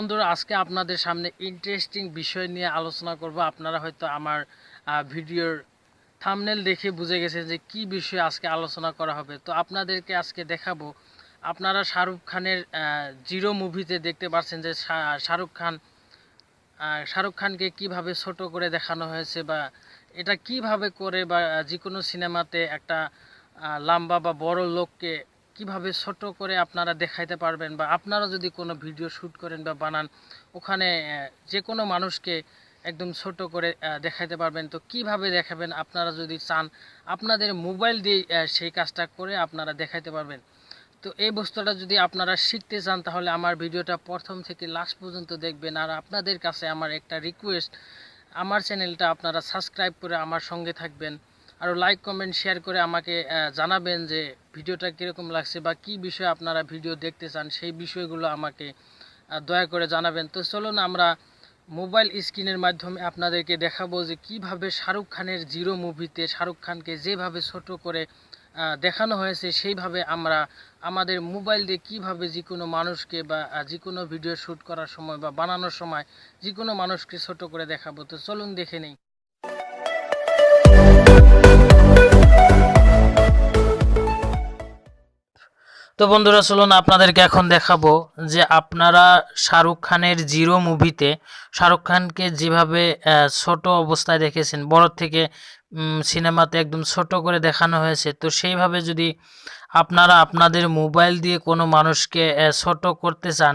বন্ধুরা আজকে আপনাদের সামনে ইন্টারেস্টিং বিষয় নিয়ে আলোচনা করব। আপনারা হয়তো আমার ভিডিওর থাম্বনেল দেখে বুঝে গেছেন যে কি বিষয়ে আজকে আলোচনা করা হবে। তো আপনাদেরকে আজকে দেখাবো, আপনারা শাহরুখ খানের জিরো মুভিতে দেখতে পাচ্ছেন যে শাহরুখ খানকে কিভাবে ছোট করে দেখানো হয়েছে, বা এটা কিভাবে করে, বা যে কোনো সিনেমাতে একটা লম্বা বা বড় লোককে কিভাবে ছোট করে আপনারা দেখাইতে পারবেন, বা আপনারা যদি কোনো ভিডিও শ্যুট করেন বা বানান, ওখানে যে কোনো মানুষকে একদম ছোট করে দেখাইতে পারবেন। তো কিভাবে দেখাবেন, আপনারা যদি চান আপনাদের মোবাইল দিয়ে সেই কাজটা করে আপনারা দেখাইতে পারবেন। তো এই বস্তুটা যদি আপনারা শিখতে চান তাহলে আমার ভিডিওটা প্রথম থেকে লাস্ট পর্যন্ত দেখবেন। আর আপনাদের কাছে আমার একটা রিকোয়েস্ট, আমার চ্যানেলটা আপনারা সাবস্ক্রাইব করে আমার সঙ্গে থাকবেন, আর লাইক কমেন্ট শেয়ার করে আমাকে জানাবেন যে ভিডিওটা কীরকম লাগছে বা কী বিষয়ে আপনারা ভিডিও দেখতে চান, সেই বিষয়গুলো আমাকে দয়া করে জানাবেন। তো চলুন আমরা মোবাইল স্ক্রিনের মাধ্যমে আপনাদেরকে দেখাবো যে কিভাবে শাহরুখ খানের জিরো মুভিতে শাহরুখ খানকে যেভাবে ছোট করে দেখানো হয়েছে সেইভাবে আমরা আমাদের মোবাইল দিয়ে কিভাবে যে কোনো মানুষকে বা যে কোনো ভিডিও শ্যুট করার সময় বা বানানোর সময় যে কোনো মানুষকে ছোট করে দেখাবো। তো চলুন দেখে নেই। তো বন্ধুরা চলুন আপনাদেরকে এখন দেখাবো যে আপনারা শাহরুখ খানের জিরো মুভিতে শাহরুখ খানকে যেভাবে ছোট অবস্থায় দেখেছেন, বড় থেকে সিনেমাতে একদম ছোট করে দেখানো হয়েছে, তো সেইভাবে যদি আপনারা আপনাদের মোবাইল দিয়ে কোনো মানুষকে ছোট করতে চান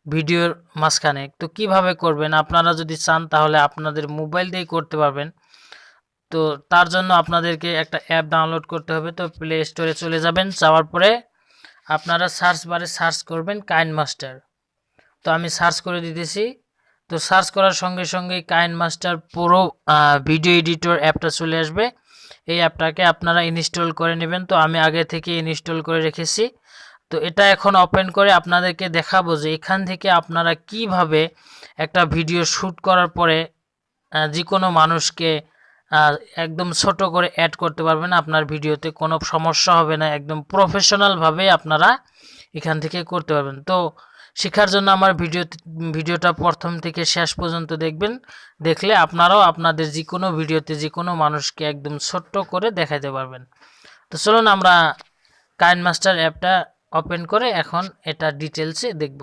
ভিডিওর মাঝখানে, তো কিভাবে করবেন? আপনারা যদি চান তাহলে আপনাদের মোবাইল দিয়েই করতে পারবেন। তো তার জন্য আপনাদেরকে একটা অ্যাপ ডাউনলোড করতে হবে। তো প্লে স্টোরে চলে যাবেন, যাওয়ার পরে আপনারা সার্চ বারে সার্চ করবেন কাইনমাস্টার। তো আমি সার্চ করে দিতেছি। তো সার্চ করার সঙ্গে সঙ্গেই কাইনমাস্টার পুরো ভিডিও এডিটর অ্যাপটা চলে আসবে। এই অ্যাপটাকে আপনারা ইনস্টল করে নেবেন। তো আমি আগে থেকে ইনস্টল করে রেখেছি। তো এটা এখন ওপেন করে আপনাদেরকে দেখাবো যে এখান থেকে আপনারা কিভাবে একটা ভিডিও শ্যুট করার পরে যে কোনো মানুষকে একদম ছোট করে অ্যাড করতে পারবেন। আপনার ভিডিওতে কোনো সমস্যা হবে না, একদম প্রফেশনালভাবে আপনারা এখান থেকে করতে পারবেন। তো শেখার জন্য আমার ভিডিওটা প্রথম থেকে শেষ পর্যন্ত দেখবেন। দেখলে আপনারাও আপনাদের যে কোনো ভিডিওতে যে কোনো মানুষকে একদম ছোট্ট করে দেখাতে পারবেন। তো চলুন আমরা কাইনমাস্টার অ্যাপটা ওপেন করে এখন এটা ডিটেলসে দেখব।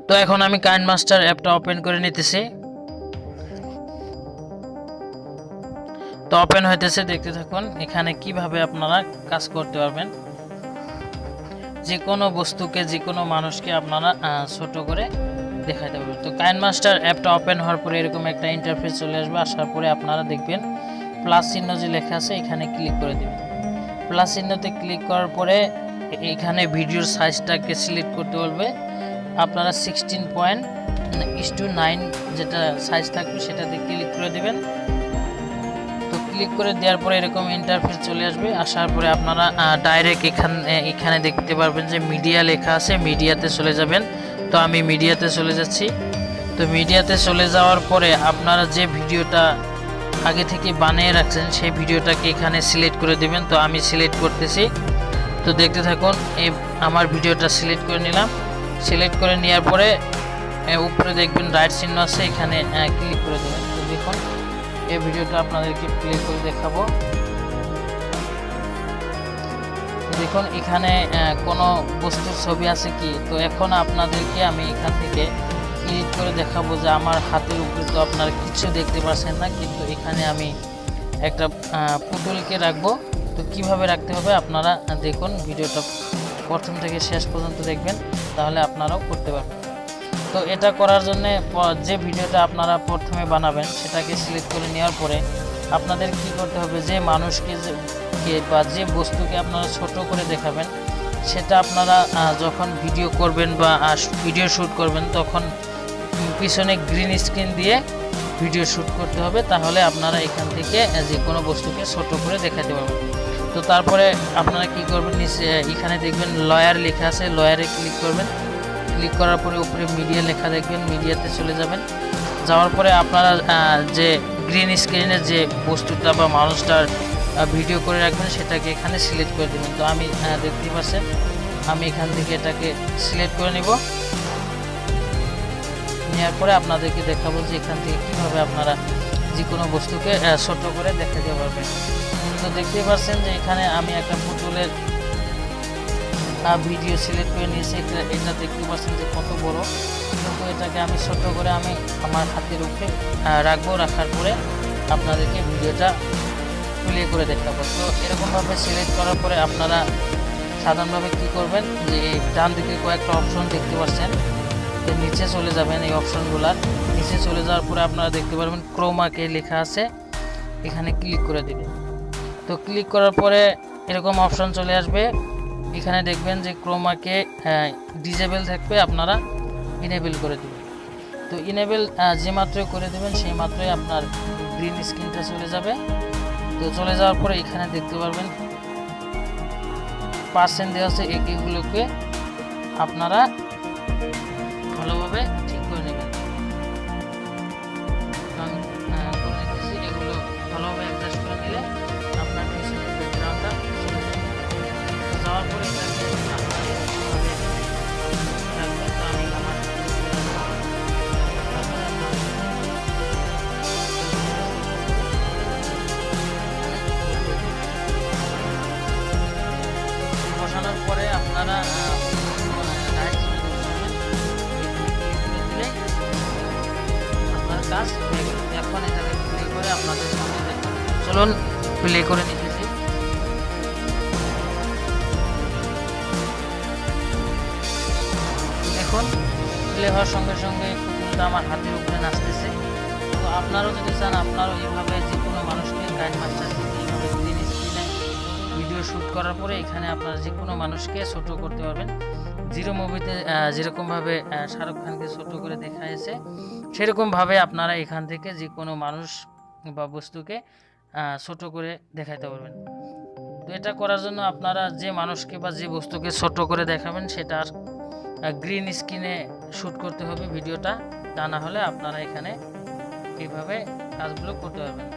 তো এখন আমি কাইনমাস্টার অ্যাপটা ওপেন করে নিতেছি। তো ওপেন হইতেছে, দেখতে থাকুন। এখানে কিভাবে আপনারা কাজ করতে পারবেন, যে কোনো বস্তুকে যে কোনো মানুষকে আপনারা ছোট করে দেখাতে পারবেন। তো কাইনমাস্টার অ্যাপটা ওপেন হওয়ার পরে এরকম একটা ইন্টারফেস চলে আসবে। আসার পরে আপনারা দেখবেন প্লাস চিহ্ন যে লেখা আছে এখানে ক্লিক করে দেবেন। প্লাস চিহ্নতে ক্লিক করার পরে এখানে ভিডিওর সাইজটাকে সিলেক্ট করতে বলবে। আপনারা 16:9 যেটা সাইজ থাকবে সেটাতে ক্লিক করে দেবেন। ক্লিক করে দেওয়ার পরে এরকম ইন্টারফেস চলে আসবে। আসার পরে আপনারা ডাইরেক্ট এখানে দেখতে পারবেন যে মিডিয়া লেখা আছে, মিডিয়াতে চলে যাবেন। তো আমি মিডিয়াতে চলে যাচ্ছি। তো মিডিয়াতে চলে যাওয়ার পরে আপনারা যে ভিডিওটা আগে থেকে বানিয়ে রাখছেন সেই ভিডিওটাকে এখানে সিলেক্ট করে দেবেন। তো আমি সিলেক্ট করতেছি। তো দেখতে থাকুন, আমার ভিডিওটা সিলেক্ট করে নিলাম। সিলেক্ট করে নেওয়ার পরে উপরে দেখবেন রাইট চিহ্ন আছে, এখানে ক্লিক করে দেবেন। তো দেখুন এই ভিডিওটা আপনাদেরকে প্লে করে দেখাবো। দেখুন এখানে কোনো বস্তুর ছবি আছে কি। তো এখন আপনাদেরকে আমি এখান থেকে এডিট করে দেখাবো যে আমার হাতের উপরে তো আপনারা কিছু দেখতে পাচ্ছেন না, কিন্তু এখানে আমি একটা পুতুলকে রাখবো। তো কিভাবে রাখতে হবে আপনারা দেখুন, ভিডিওটা প্রথম থেকে শেষ পর্যন্ত দেখবেন, তাহলে আপনারাও করতে পারবেন। তো এটা করার জন্য যে ভিডিওটা আপনারা প্রথমে বানাবেন সেটাকে সিলেক্ট করে নেওয়ার পরে আপনাদের কি করতে হবে, যে মানুষকে বা যে বস্তুকে আপনারা ছোট করে দেখাবেন সেটা আপনারা যখন ভিডিও করবেন বা ভিডিও শ্যুট করবেন তখন পিছনে গ্রিন স্ক্রিন দিয়ে ভিডিও শ্যুট করতে হবে। তাহলে আপনারা এখান থেকে যে কোনো বস্তুকে ছোট করে দেখাতে পারবেন। তো তারপরে আপনারা কি করবেন, এখানে দেখবেন লয়ার লেখা আছে, লয়ারে ক্লিক করবেন। ক্লিক করার পরে উপরে মিডিয়া লেখা দেখবেন, মিডিয়াতে চলে যাবেন। যাওয়ার পরে আপনারা যে গ্রিন স্ক্রিনে যে বস্তুটা বা মানুষটার ভিডিও করে রাখবেন সেটাকে এখানে সিলেক্ট করে দেবেন। তো আমি দেখতে পাচ্ছেন আমি এখান থেকে এটাকে সিলেক্ট করে নিব। নেওয়ার পরে আপনাদেরকে দেখাবো যে এখান থেকে কীভাবে আপনারা যে কোনো বস্তুকে ছোট করে দেখাতে পারবেন। তো দেখতে পাচ্ছেন যে এখানে আমি একটা পুতুলের ভিডিও সিলেক্ট করে নিয়েছি। এটা দেখতে পাচ্ছেন যে কত বড়, কিন্তু এটাকে আমি ছোট করে আমি আমার হাতের উপরে রাখবো। রাখার পরে আপনাদেরকে ভিডিওটা প্লে করে দেখাবো। তো এরকমভাবে সিলেক্ট করার পরে আপনারা সাধারণভাবে কি করবেন, যে ডান দিকে কয়েকটা অপশন দেখতে পাচ্ছেন, তো নিচে চলে যাবেন। এই অপশনগুলার নিচে চলে যাওয়ার পরে আপনারা দেখতে পারবেন ক্রোমাকে লেখা আছে, এখানে ক্লিক করে দিবেন। তো ক্লিক করার পরে এরকম অপশন চলে আসবে। এখানে দেখবেন যে ক্রোমাকে ডিজেবল থাকবে, আপনারা ইনেবল করে দেবেন। তো ইনেবল যে মাত্রই করে দেবেন সেই মাত্রই আপনার গ্রিন স্ক্রিনটা চলে যাবে। তো চলে যাওয়ার পরে এখানে দেখতে পারবেন পার্সেন্ট দেওয়া আছে, এগুলোকে আপনারা ভালোভাবে ঠিক করে নেবেন। এগুলো ভালোভাবে অ্যাডজাস্ট করে নিলে আপনার পিছনের ব্যাকগ্রাউন্ডটা চলে যাবে। যাওয়ার পরে বসানোর পরে আপনারা আপনার কাজ হয়ে গেল। এখন এটাকে প্লে করে আপনাদের সামনে দেখুন। চলুন প্লে করে নিতেছি। দেখুন প্লে হওয়ার সঙ্গে সঙ্গে পুতুলটা আমার হাতের উপরে নাচতেছে। তো আপনারাও যদি চান, আপনারাও এইভাবে যে কোনো মানুষকে গাইড মাস্টার এইভাবে গ্রিন স্ক্রিনে ভিডিও শ্যুট করার পরে এখানে আপনারা যে কোনো মানুষকে ছোট করতে পারবেন। জিরো মুভিতে যেরকমভাবে শাহরুখ খানকে ছোট করে দেখাইছে, সেরকমভাবে আপনারা এখান থেকে যে কোনো মানুষ বা বস্তুকে ছোট করে দেখাইতে পারবেন। তো এটা করার জন্য আপনারা যে মানুষকে বা যে বস্তুকে ছোট করে দেখাবেন সেটার গ্রিন স্ক্রিনে শ্যুট করতে হবে ভিডিওটা, তা না হলে আপনারা এখানে এইভাবে কাজগুলো করতে পারবেন।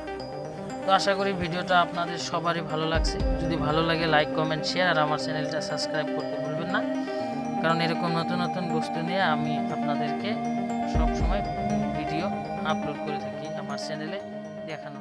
তো আশা করি ভিডিওটা আপনাদের সবারই ভালো লাগছে। যদি ভালো লাগে লাইক, কমেন্ট, শেয়ার, আর আমার চ্যানেলটা সাবস্ক্রাইব করতে ভুলবেন না, কারণ এরকম নতুন নতুন বস্তু নিয়ে আমি আপনাদেরকে সবসময় ভিডিও আপলোড করে থাকি আমার চ্যানেলে দেখানো।